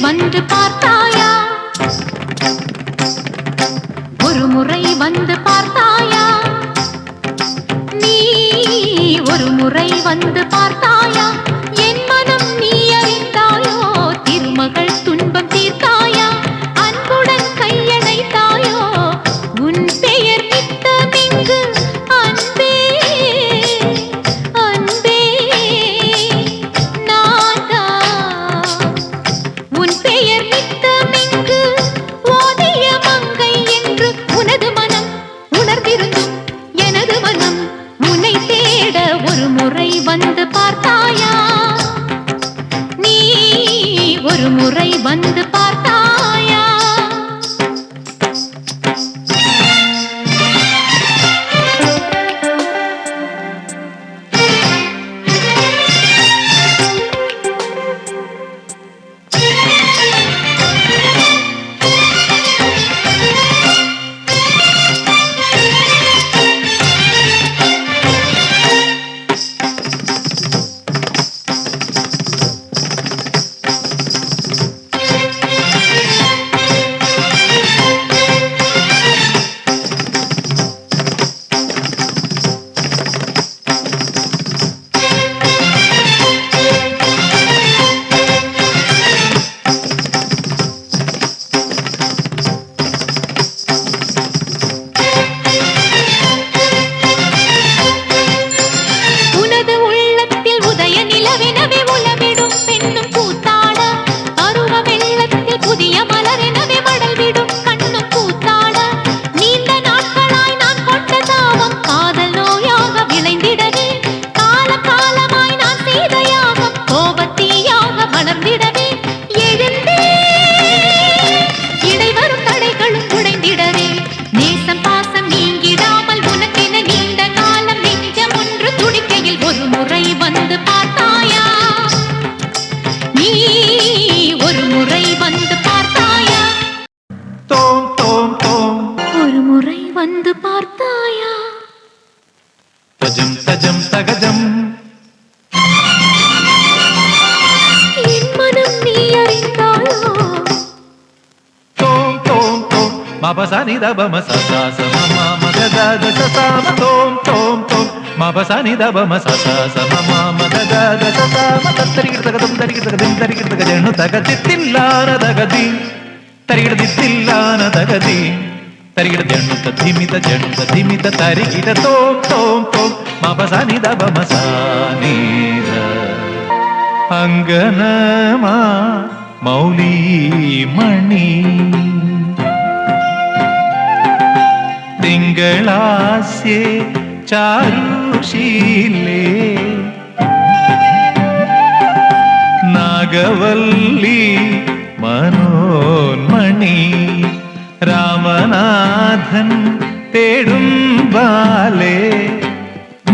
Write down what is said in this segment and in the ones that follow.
வந்து பார்த்தாயா? ஒரு முறை வந்து பார்த்தாயா? நீ ஒரு முறை வந்து பார்த்தாயா? என் மனம் நீ அறிந்தாயோ? திருமகள் துன்பம் தீர்த்தாயா? அன்புடன் கையணைத்தாயோ? உன் பெயர் நித்தமிங்கு அன்பே அன்பே நாதா. உன் பெயர் நித்தமிங்கு ஓதிய மங்கை என்று உனது மனம் உணர்ந்திருந்தும் எனது மனம் உன்னை தேட ஒரு முறை வந்து பார்த்தாயா? நீ ஒரு முறை வந்து பார்த்தாயா? வந்து பார்த்தாயா? தஜம் தஜம் தகஜம் என் மனம் நீ அறிந்தாயோ? தோம் தோம் தோம் மபசனி தபம சசாச மம மதத சசாம தோம் தோம் தோம் மபசனி தபம சசாச மம மதத சசாம தரிகிட தகதம் தரிகிட தகதம் தரிகிட தகஜனு தகதித்தில்லான தகதி தரிகிட தித்தில்லான தகதி தரிகிட ஜண்ணுத்த திமித தரிகிட தோம் தோம் தோம் மபசனி தபம சானித அங்கனமா மௌலி மணி ತಿಂಗಳಾಸೆ ಚಾರುಶೀಲೆ ನಾಗವಲ್ಲಿ മനോന്മണി രാമനാഥൻ തേടും ബാലേ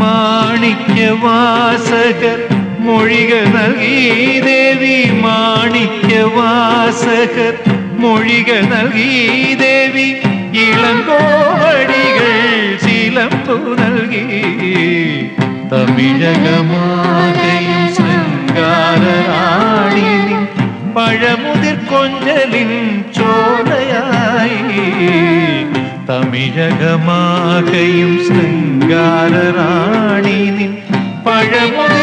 മാണിക്യവാസകർ മൊഴിക നൽകി ദേവി മാണിക്യവാസകർ മൊഴിക നൽകി ദേവി ഇളങ്കോവടികൾ ചിലമ്പു നൽകി തമിഴകമാകയും ശൃംഗാരറാണി പഴമുതിർ കൊഞ്ചലിൻ ചോലയായി തമിഴകമാകയും ശൃംഗാരറാണി പഴമുതിർ